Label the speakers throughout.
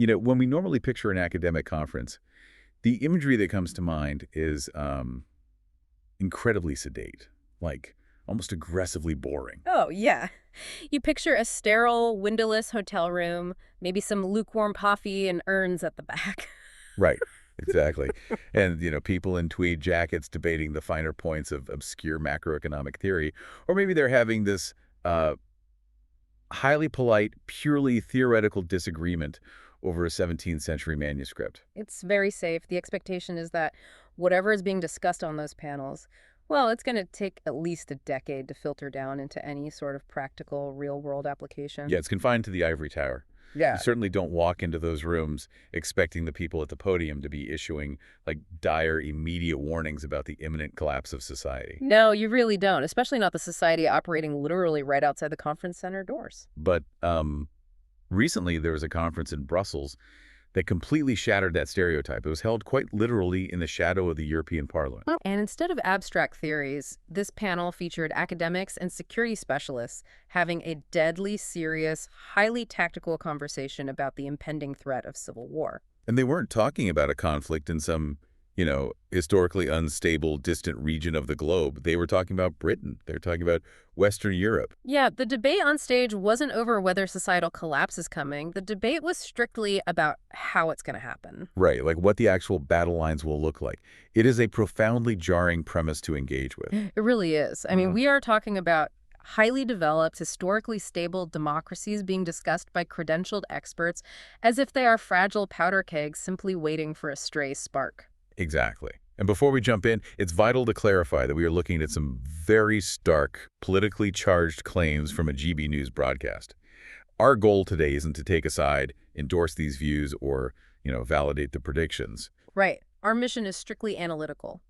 Speaker 1: When we normally picture an academic conference, the imagery that comes to mind is incredibly sedate, like almost aggressively boring.
Speaker 2: Oh, yeah. You picture a sterile, windowless hotel room, maybe some lukewarm coffee and urns at the back.
Speaker 1: Right. Exactly. And, people in tweed jackets debating the finer points of obscure macroeconomic theory. Or maybe they're having this uh, highly polite, purely theoretical disagreement over a 17th century manuscript.
Speaker 2: It's very safe. The expectation is that whatever is being discussed on those panels, well, it's going to take at least a decade to filter down into any sort of practical, real-world application.
Speaker 1: Yeah, it's confined to the ivory tower. You
Speaker 2: Yeah.
Speaker 1: certainly don't walk into those rooms expecting the people at the podium to be issuing, like, dire, immediate warnings about the imminent collapse of society.
Speaker 2: No, you really don't, especially not the society operating literally right outside the conference center doors.
Speaker 1: But recently, there was a conference in Brussels that completely shattered that stereotype. It was held quite literally in the shadow of the European Parliament.
Speaker 2: And instead of abstract theories, this panel featured academics and security specialists having a deadly serious, highly tactical conversation about the impending threat of civil war.
Speaker 1: And they weren't talking about a conflict in some, historically unstable, distant region of the globe. They were talking about Britain. They were talking about Western Europe.
Speaker 2: Yeah, the debate on stage wasn't over whether societal collapse is coming. The debate was strictly about how it's going to happen.
Speaker 1: Right, like what the actual battle lines will look like. It is a profoundly jarring premise to engage with.
Speaker 2: It really is. I mean, we are talking about highly developed, historically stable democracies being discussed by credentialed experts as if they are fragile powder kegs simply waiting for a stray spark.
Speaker 1: Exactly. And before we jump in, it's vital to clarify that we are looking at some very stark, politically charged claims from a GB News broadcast. Our goal today isn't to take a side, endorse these views, or, validate the predictions.
Speaker 2: Right. Our mission is strictly analytical.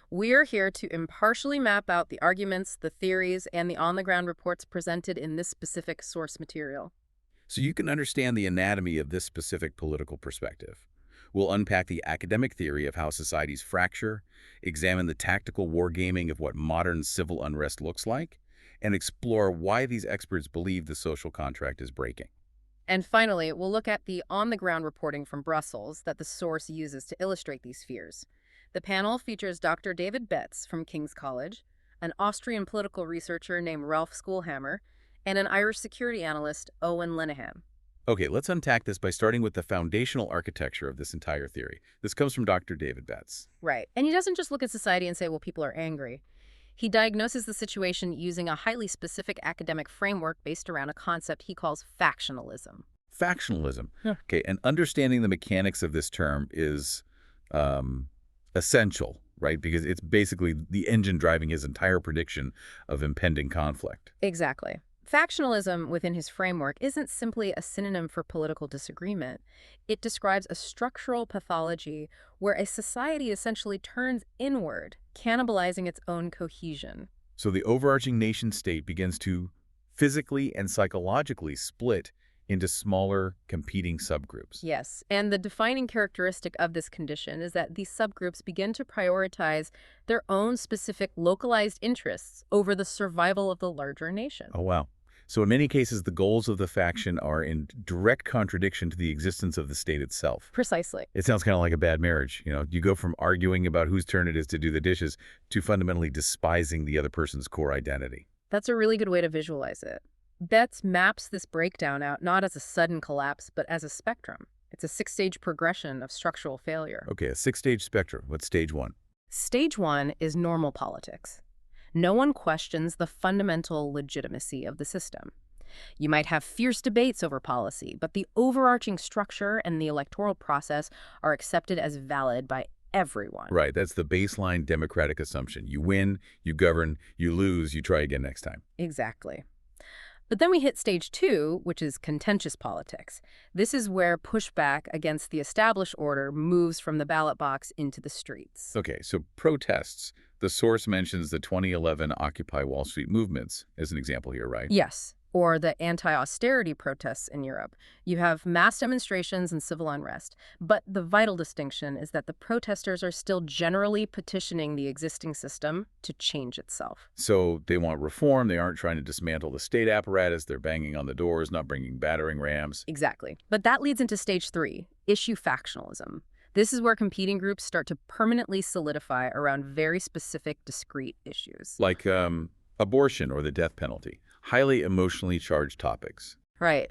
Speaker 2: We're here to impartially map out the arguments, the theories, and the on-the-ground reports presented in this specific source material.
Speaker 1: So you can understand the anatomy of this specific political perspective. We'll unpack the academic theory of how societies fracture, examine the tactical wargaming of what modern civil unrest looks like, and explore why these experts believe the social contract is breaking.
Speaker 2: And finally, we'll look at the on-the-ground reporting from Brussels that the source uses to illustrate these fears. The panel features Dr. David Betts from King's College, an Austrian political researcher named Ralph Schoolhammer, and an Irish security analyst, Owen Linehan.
Speaker 1: Okay, let's unpack this by starting with the foundational architecture of this entire theory. This comes from Dr. David Betts.
Speaker 2: Right. And he doesn't just look at society and say, well, people are angry. He diagnoses the situation using a highly specific academic framework based around a concept he calls factionalism.
Speaker 1: Factionalism.
Speaker 2: Yeah.
Speaker 1: Okay, and understanding the mechanics of this term is essential, right? Because it's basically the engine driving his entire prediction of impending conflict.
Speaker 2: Exactly. Factionalism within his framework isn't simply a synonym for political disagreement. It describes a structural pathology where a society essentially turns inward, cannibalizing its own cohesion.
Speaker 1: So the overarching nation-state begins to physically and psychologically split into smaller, competing subgroups.
Speaker 2: Yes, and the defining characteristic of this condition is that these subgroups begin to prioritize their own specific localized interests over the survival of the larger nation.
Speaker 1: Oh, wow. So in many cases, the goals of the faction are in direct contradiction to the existence of the state itself.
Speaker 2: Precisely.
Speaker 1: It sounds kind of like a bad marriage. You go from arguing about whose turn it is to do the dishes to fundamentally despising the other person's core identity.
Speaker 2: That's a really good way to visualize it. Betts maps this breakdown out not as a sudden collapse, but as a spectrum. It's a six-stage progression of structural failure.
Speaker 1: Okay, a six-stage spectrum. What's stage one?
Speaker 2: Stage one is normal politics. No one questions the fundamental legitimacy of the system. You might have fierce debates over policy, but the overarching structure and the electoral process are accepted as valid by everyone.
Speaker 1: Right, that's the baseline democratic assumption. You win, you govern, you lose, you try again next time.
Speaker 2: Exactly. But then we hit stage two, which is contentious politics. This is where pushback against the established order moves from the ballot box into the streets.
Speaker 1: Okay, so protests. The source mentions the 2011 Occupy Wall Street movements as an example here, right?
Speaker 2: Yes. or the anti-austerity protests in Europe. You have mass demonstrations and civil unrest. But the vital distinction is that the protesters are still generally petitioning the existing system to change itself.
Speaker 1: So they want reform. They aren't trying to dismantle the state apparatus. They're banging on the doors, not bringing battering rams.
Speaker 2: Exactly. But that leads into stage 3, issue factionalism. This is where competing groups start to permanently solidify around very specific, discrete issues.
Speaker 1: Like abortion or the death penalty. Highly emotionally charged topics.
Speaker 2: Right.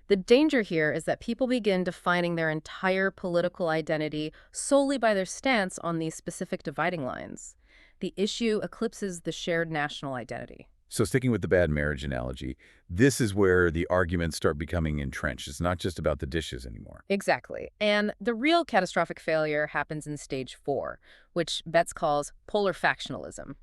Speaker 2: The danger here is that people begin defining their entire political identity solely by their stance on these specific dividing lines. The issue eclipses the shared national identity.
Speaker 1: So sticking with the bad marriage analogy, this is where the arguments start becoming entrenched. It's not just about the dishes anymore.
Speaker 2: Exactly. And the real catastrophic failure happens in stage 4, which Betts calls polar factionalism.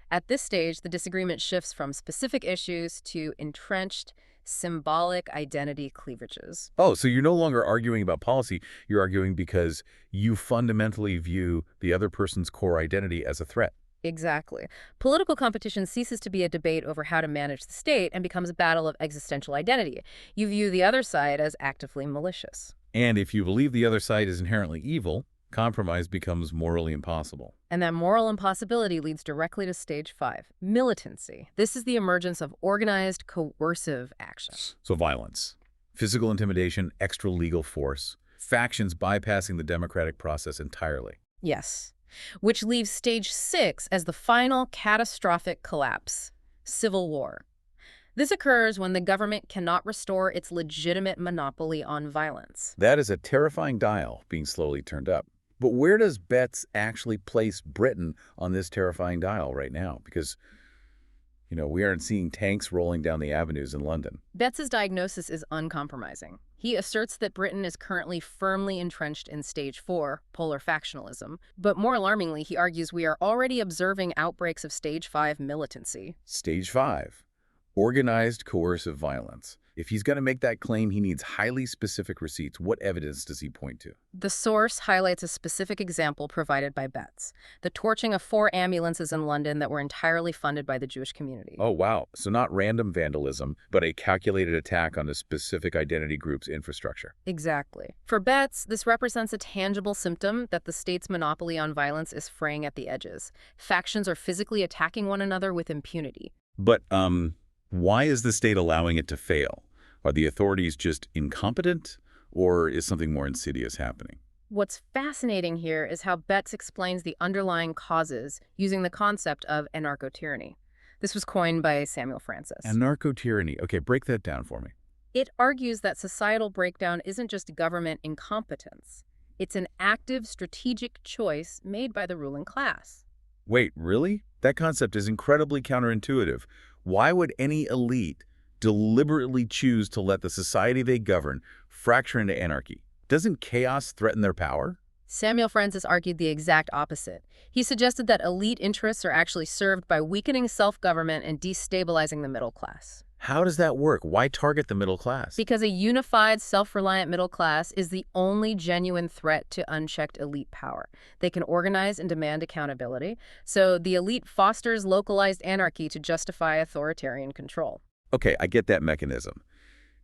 Speaker 2: At this stage, the disagreement shifts from specific issues to entrenched, symbolic identity cleavages.
Speaker 1: Oh, so you're no longer arguing about policy. You're arguing because you fundamentally view the other person's core identity as a threat.
Speaker 2: Exactly. Political competition ceases to be a debate over how to manage the state and becomes a battle of existential identity. You view the other side as actively malicious.
Speaker 1: And if you believe the other side is inherently evil, compromise becomes morally impossible.
Speaker 2: And that moral impossibility leads directly to stage 5, militancy. This is the emergence of organized, coercive action.
Speaker 1: So violence, physical intimidation, extra-legal force, factions bypassing the democratic process entirely.
Speaker 2: Yes. Which leaves stage 6 as the final catastrophic collapse, civil war. This occurs when the government cannot restore its legitimate monopoly on violence.
Speaker 1: That is a terrifying dial being slowly turned up. But where does Betts actually place Britain on this terrifying dial right now? Because, we aren't seeing tanks rolling down the avenues in London.
Speaker 2: Betts's diagnosis is uncompromising. He asserts that Britain is currently firmly entrenched in stage 4, polar factionalism. But more alarmingly, he argues we are already observing outbreaks of stage 5 militancy.
Speaker 1: Stage 5, organized coercive violence. If he's going to make that claim, he needs highly specific receipts. What evidence does he point to?
Speaker 2: The source highlights a specific example provided by Betts, the torching of 4 ambulances in London that were entirely funded by the Jewish community.
Speaker 1: Oh, wow. So not random vandalism, but a calculated attack on a specific identity group's infrastructure.
Speaker 2: Exactly. For Betts, this represents a tangible symptom that the state's monopoly on violence is fraying at the edges. Factions are physically attacking one another with impunity.
Speaker 1: But, why is the state allowing it to fail? Are the authorities just incompetent, or is something more insidious happening?
Speaker 2: What's fascinating here is how Betts explains the underlying causes using the concept of anarcho-tyranny. This was coined by Samuel Francis.
Speaker 1: Anarcho-tyranny. Okay, break that down for me.
Speaker 2: It argues that societal breakdown isn't just government incompetence. It's an active, strategic choice made by the ruling class.
Speaker 1: Wait, really? That concept is incredibly counterintuitive. Why would any elite deliberately choose to let the society they govern fracture into anarchy? Doesn't chaos threaten their power?
Speaker 2: Samuel Francis argued the exact opposite. He suggested that elite interests are actually served by weakening self-government and destabilizing the middle class.
Speaker 1: How does that work? Why target the middle class?
Speaker 2: Because a unified, self-reliant middle class is the only genuine threat to unchecked elite power. They can organize and demand accountability, so the elite fosters localized anarchy to justify authoritarian control.
Speaker 1: Okay, I get that mechanism.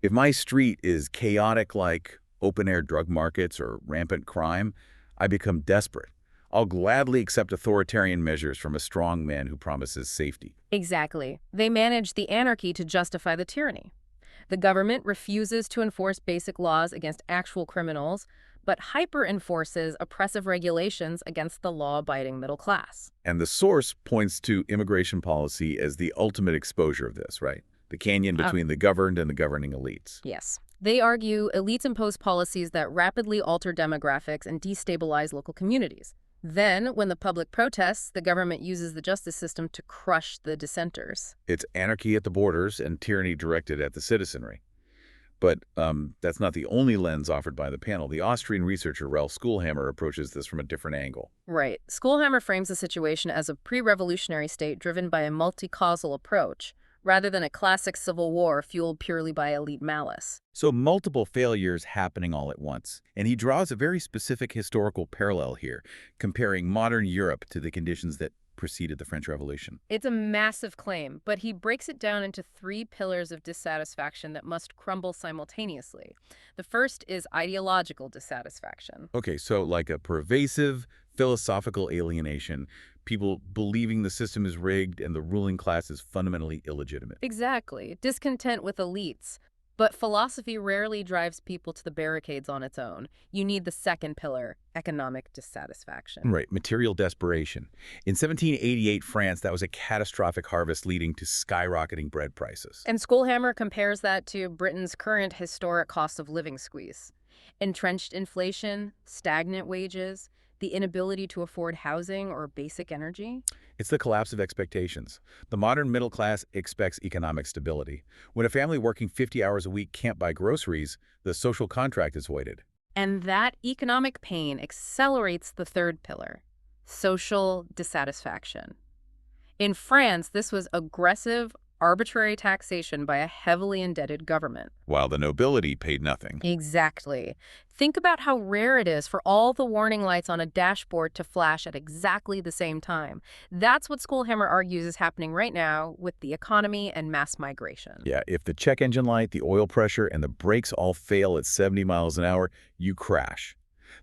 Speaker 1: If my street is chaotic like open-air drug markets or rampant crime, I become desperate. I'll gladly accept authoritarian measures from a strong man who promises safety.
Speaker 2: Exactly. They manage the anarchy to justify the tyranny. The government refuses to enforce basic laws against actual criminals, but hyper-enforces oppressive regulations against the law-abiding middle class.
Speaker 1: And the source points to immigration policy as the ultimate exposure of this, right? The canyon between the governed and the governing elites.
Speaker 2: Yes. They argue elites impose policies that rapidly alter demographics and destabilize local communities. Then, when the public protests, the government uses the justice system to crush the dissenters.
Speaker 1: It's anarchy at the borders and tyranny directed at the citizenry. But that's not the only lens offered by the panel. The Austrian researcher Ralph Schulhammer approaches this from a different angle.
Speaker 2: Right. Schulhammer frames the situation as a pre-revolutionary state driven by a multi-causal approach, rather than a classic civil war fueled purely by elite malice.
Speaker 1: So multiple failures happening all at once. And he draws a very specific historical parallel here, comparing modern Europe to the conditions that preceded the French Revolution.
Speaker 2: It's a massive claim, but he breaks it down into three pillars of dissatisfaction that must crumble simultaneously. The first is ideological dissatisfaction.
Speaker 1: Okay, so like a pervasive philosophical alienation, people believing the system is rigged and the ruling class is fundamentally illegitimate.
Speaker 2: Exactly. Discontent with elites. But philosophy rarely drives people to the barricades on its own. You need the second pillar, economic dissatisfaction.
Speaker 1: Right, material desperation. In 1788 France, that was a catastrophic harvest leading to skyrocketing bread prices.
Speaker 2: And Schoolhammer compares that to Britain's current historic cost of living squeeze. Entrenched inflation, stagnant wages, the inability to afford housing or basic energy.
Speaker 1: It's the collapse of expectations. The modern middle class expects economic stability. When a family working 50 hours a week can't buy groceries, the social contract is voided.
Speaker 2: And that economic pain accelerates the third pillar, social dissatisfaction. In France, this was aggressive, arbitrary taxation by a heavily indebted government.
Speaker 1: While the nobility paid nothing.
Speaker 2: Exactly. Think about how rare it is for all the warning lights on a dashboard to flash at exactly the same time. That's what Schoolhammer argues is happening right now with the economy and mass migration.
Speaker 1: Yeah, if the check engine light, the oil pressure, and the brakes all fail at 70 miles an hour, you crash.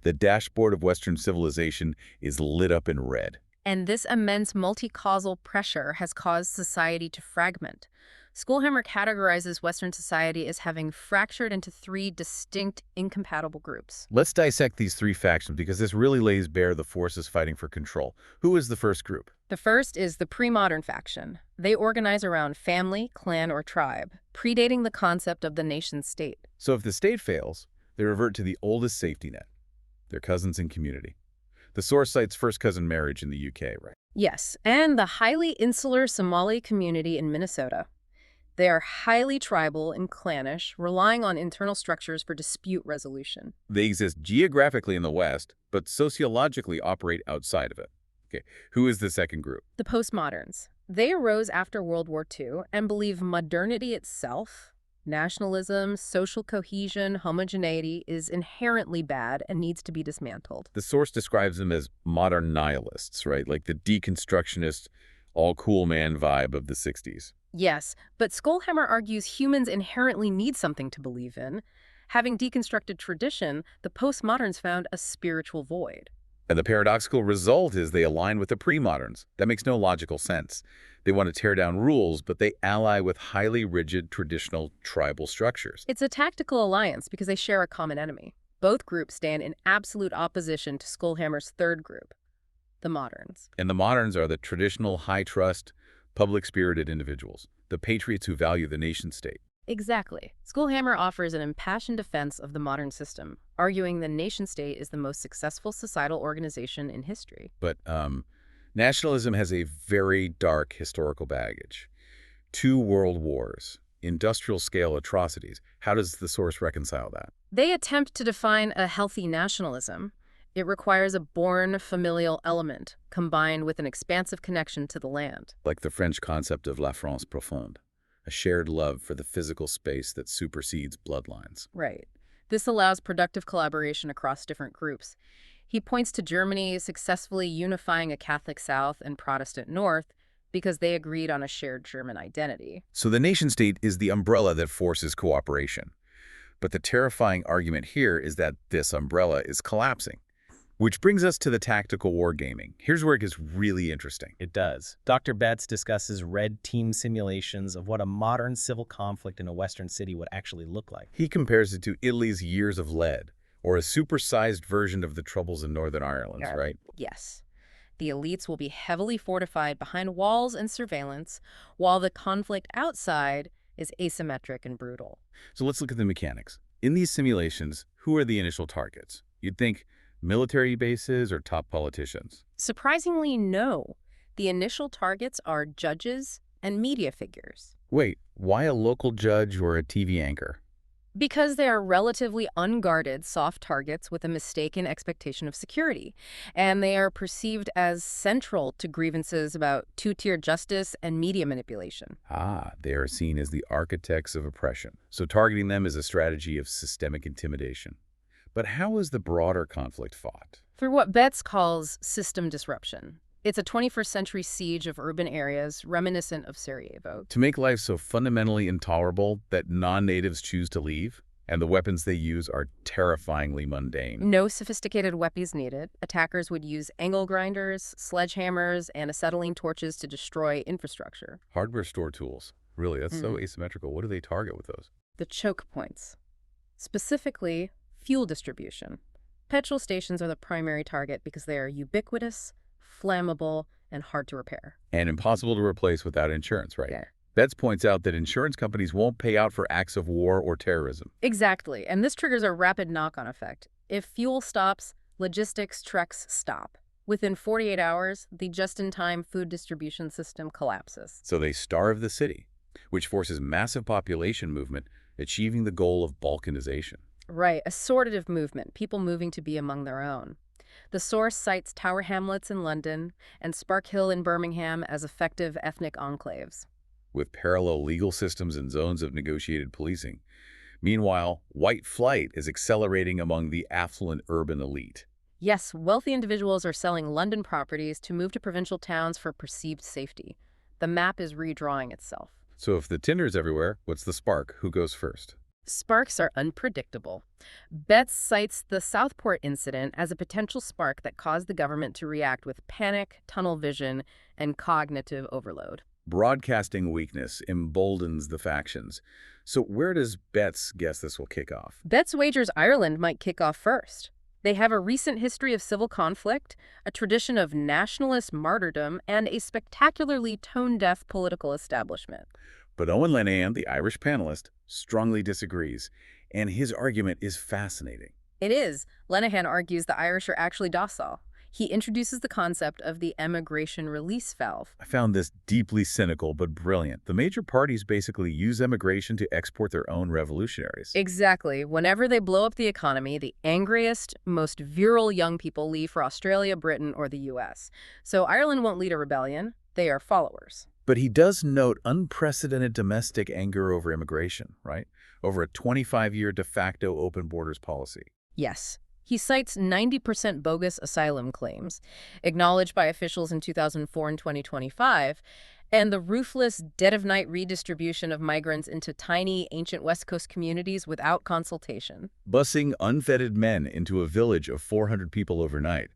Speaker 1: The dashboard of Western civilization is lit up in red.
Speaker 2: And this immense multi-causal pressure has caused society to fragment. Schoolhammer categorizes Western society as having fractured into three distinct, incompatible groups.
Speaker 1: Let's dissect these three factions because this really lays bare the forces fighting for control. Who is the first group?
Speaker 2: The first is the pre-modern faction. They organize around family, clan, or tribe, predating the concept of the nation-state.
Speaker 1: So if the state fails, they revert to the oldest safety net, their cousins and community. The source cites first cousin marriage in the UK, right?
Speaker 2: Yes, and the highly insular Somali community in Minnesota. They are highly tribal and clannish, relying on internal structures for dispute resolution.
Speaker 1: They exist geographically in the West, but sociologically operate outside of it. Okay, who is the second group?
Speaker 2: The postmoderns. They arose after World War II and believe modernity itself, nationalism, social cohesion, homogeneity, is inherently bad and needs to be dismantled.
Speaker 1: The source describes them as modern nihilists, right? Like the deconstructionist, all cool man vibe of the 60s.
Speaker 2: Yes, but Schoolhammer argues humans inherently need something to believe in. Having deconstructed tradition, the postmoderns found a spiritual void.
Speaker 1: And the paradoxical result is they align with the pre-moderns. That makes no logical sense. They want to tear down rules, but they ally with highly rigid traditional tribal structures.
Speaker 2: It's a tactical alliance because they share a common enemy. Both groups stand in absolute opposition to Schoolhammer's third group, the moderns.
Speaker 1: And the moderns are the traditional high-trust, public-spirited individuals, the patriots who value the nation-state.
Speaker 2: Exactly. Schoolhammer offers an impassioned defense of the modern system, arguing the nation-state is the most successful societal organization in history.
Speaker 1: But nationalism has a very dark historical baggage. 2 world wars, industrial-scale atrocities. How does the source reconcile that?
Speaker 2: They attempt to define a healthy nationalism. It requires a born familial element, combined with an expansive connection to the land.
Speaker 1: Like the French concept of la France profonde, a shared love for the physical space that supersedes bloodlines.
Speaker 2: Right. This allows productive collaboration across different groups. He points to Germany successfully unifying a Catholic South and Protestant North because they agreed on a shared German identity.
Speaker 1: So the nation-state is the umbrella that forces cooperation. But the terrifying argument here is that this umbrella is collapsing. Which brings us to the tactical wargaming. Here's where it gets really interesting.
Speaker 3: It does. Dr. Betts discusses red team simulations of what a modern civil conflict in a Western city would actually look like.
Speaker 1: He compares it to Italy's years of lead, or a supersized version of the troubles in Northern Ireland, right?
Speaker 2: Yes. The elites will be heavily fortified behind walls and surveillance, while the conflict outside is asymmetric and brutal.
Speaker 1: So let's look at the mechanics. In these simulations, who are the initial targets? You'd think military bases or top politicians?
Speaker 2: Surprisingly, no. The initial targets are judges and media figures.
Speaker 1: Wait, why a local judge or a TV anchor?
Speaker 2: Because they are relatively unguarded soft targets with a mistaken expectation of security, and they are perceived as central to grievances about two-tier justice and media manipulation.
Speaker 1: Ah, they are seen as the architects of oppression. So targeting them is a strategy of systemic intimidation. But how is the broader conflict fought?
Speaker 2: Through what Betts calls system disruption. It's a 21st century siege of urban areas reminiscent of Sarajevo.
Speaker 1: To make life so fundamentally intolerable that non-natives choose to leave, and the weapons they use are terrifyingly mundane.
Speaker 2: No sophisticated weapons needed. Attackers would use angle grinders, sledgehammers, and acetylene torches to destroy infrastructure.
Speaker 1: Hardware store tools. Really, that's so asymmetrical. What do they target with those?
Speaker 2: The choke points. Specifically, fuel distribution. Petrol stations are the primary target because they are ubiquitous, flammable, and hard to repair.
Speaker 1: And impossible to replace without insurance, right?
Speaker 2: Yeah.
Speaker 1: Betts points out that insurance companies won't pay out for acts of war or terrorism.
Speaker 2: Exactly, and this triggers a rapid knock-on effect. If fuel stops, logistics trucks stop. Within 48 hours, the just-in-time food distribution system collapses.
Speaker 1: So they starve the city, which forces massive population movement, achieving the goal of balkanization.
Speaker 2: Right, a sortative movement, people moving to be among their own. The source cites Tower Hamlets in London and Spark Hill in Birmingham as effective ethnic enclaves.
Speaker 1: With parallel legal systems and zones of negotiated policing. Meanwhile, white flight is accelerating among the affluent urban elite.
Speaker 2: Yes, wealthy individuals are selling London properties to move to provincial towns for perceived safety. The map is redrawing itself.
Speaker 1: So if the tinder's everywhere, what's the spark? Who goes first?
Speaker 2: Sparks are unpredictable. Betts cites the Southport incident as a potential spark that caused the government to react with panic, tunnel vision, and cognitive overload.
Speaker 1: Broadcasting weakness emboldens the factions. So where does Betts guess this will kick off?
Speaker 2: Betts wagers Ireland might kick off first. They have a recent history of civil conflict, a tradition of nationalist martyrdom, and a spectacularly tone-deaf political establishment.
Speaker 1: But Owen Lenihan, the Irish panelist, strongly disagrees, and his argument is fascinating.
Speaker 2: It is. Lenihan argues the Irish are actually docile. He introduces the concept of the emigration release valve.
Speaker 1: I found this deeply cynical but brilliant. The major parties basically use emigration to export their own revolutionaries.
Speaker 2: Exactly. Whenever they blow up the economy, the angriest, most virile young people leave for Australia, Britain, or the U.S. So Ireland won't lead a rebellion. They are followers.
Speaker 1: But he does note unprecedented domestic anger over immigration, right? Over a 25-year de facto open borders policy.
Speaker 2: Yes. He cites 90% bogus asylum claims, acknowledged by officials in 2004 and 2025, and the ruthless dead-of-night redistribution of migrants into tiny, ancient West Coast communities without consultation.
Speaker 1: Busing unvetted men into a village of 400 people overnight.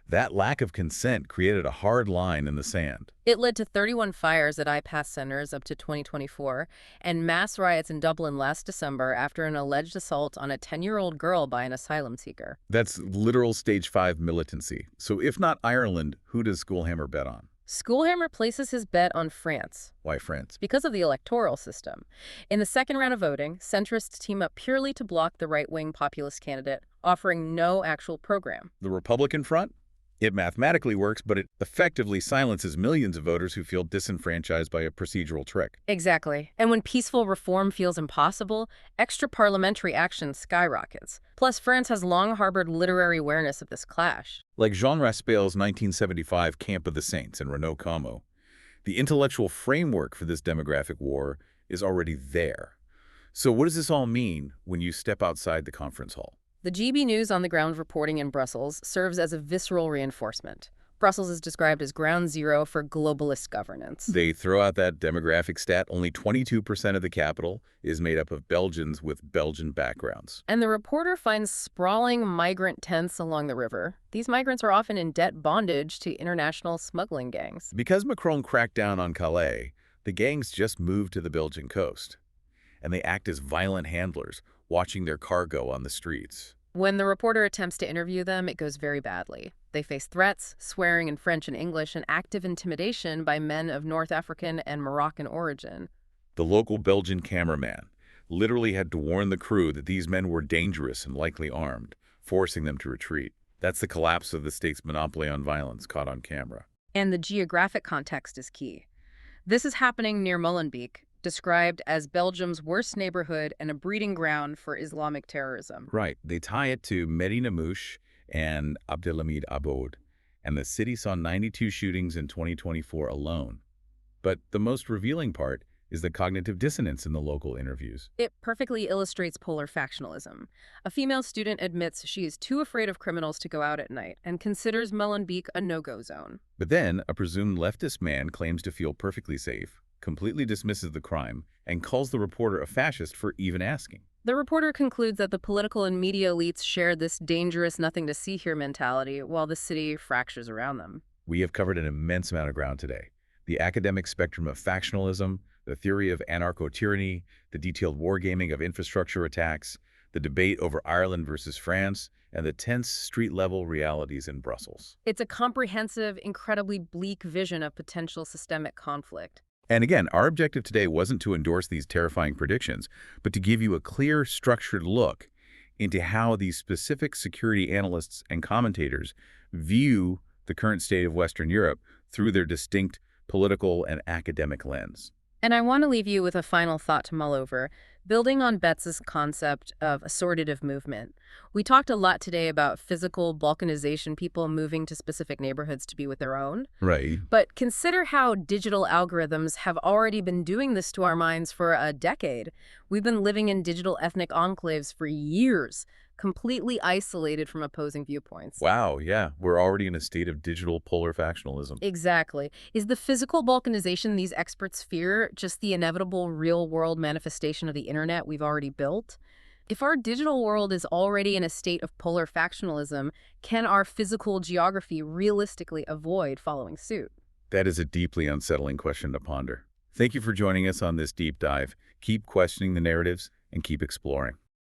Speaker 1: That lack of consent created a hard line in the sand.
Speaker 2: It led to 31 fires at IPAS centers up to 2024 and mass riots in Dublin last December after an alleged assault on a 10-year-old girl by an asylum seeker.
Speaker 1: That's literal stage 5 militancy. So if not Ireland, who does Schoolhammer bet on?
Speaker 2: Schoolhammer places his bet on France.
Speaker 1: Why France?
Speaker 2: Because of the electoral system. In the second round of voting, centrists team up purely to block the right-wing populist candidate, offering no actual program.
Speaker 1: The Republican front? It mathematically works, but it effectively silences millions of voters who feel disenfranchised by a procedural trick.
Speaker 2: Exactly. And when peaceful reform feels impossible, extra-parliamentary action skyrockets. Plus, France has long harbored literary awareness of this clash.
Speaker 1: Like Jean Raspail's 1975 Camp of the Saints and Renaud Como, the intellectual framework for this demographic war is already there. So what does this all mean when you step outside the conference hall?
Speaker 2: The GB News on-the-ground reporting in Brussels serves as a visceral reinforcement. Brussels is described as ground zero for globalist governance.
Speaker 1: They throw out that demographic stat. Only 22% of the capital is made up of Belgians with Belgian backgrounds.
Speaker 2: And the reporter finds sprawling migrant tents along the river. These migrants are often in debt bondage to international smuggling gangs.
Speaker 1: Because Macron cracked down on Calais, the gangs just moved to the Belgian coast. And they act as violent handlers, watching their cargo on the streets.
Speaker 2: When the reporter attempts to interview them, it goes very badly. They face threats, swearing in French and English, and active intimidation by men of North African and Moroccan origin.
Speaker 1: The local Belgian cameraman literally had to warn the crew that these men were dangerous and likely armed, forcing them to retreat. That's the collapse of the state's monopoly on violence caught on camera.
Speaker 2: And the geographic context is key. This is happening near Molenbeek, described as Belgium's worst neighborhood and a breeding ground for Islamic terrorism.
Speaker 1: Right. They tie it to Medina Mouche and Abdelhamid Aboud, and the city saw 92 shootings in 2024 alone. But the most revealing part is the cognitive dissonance in the local interviews.
Speaker 2: It perfectly illustrates polar factionalism. A female student admits she is too afraid of criminals to go out at night and considers Molenbeek a no-go zone.
Speaker 1: But then, a presumed leftist man claims to feel perfectly safe, completely dismisses the crime, and calls the reporter a fascist for even asking.
Speaker 2: The reporter concludes that the political and media elites share this dangerous nothing-to-see-here mentality while the city fractures around them.
Speaker 1: We have covered an immense amount of ground today. The academic spectrum of factionalism, the theory of anarcho-tyranny, the detailed wargaming of infrastructure attacks, the debate over Ireland versus France, and the tense street-level realities in Brussels.
Speaker 2: It's a comprehensive, incredibly bleak vision of potential systemic conflict.
Speaker 1: And again, our objective today wasn't to endorse these terrifying predictions, but to give you a clear, structured look into how these specific security analysts and commentators view the current state of Western Europe through their distinct political and academic lens.
Speaker 2: And I want to leave you with a final thought to mull over, building on Betts's concept of assortative movement. We talked a lot today about physical balkanization, people moving to specific neighborhoods to be with their own.
Speaker 1: Right.
Speaker 2: But consider how digital algorithms have already been doing this to our minds for a decade. We've been living in digital ethnic enclaves for years, completely isolated from opposing viewpoints.
Speaker 1: Wow, yeah, we're already in a state of digital polar factionalism.
Speaker 2: Exactly. Is the physical balkanization these experts fear just the inevitable real-world manifestation of the internet we've already built? If our digital world is already in a state of polar factionalism, can our physical geography realistically avoid following suit?
Speaker 1: That is a deeply unsettling question to ponder. Thank you for joining us on this deep dive. Keep questioning the narratives and keep exploring.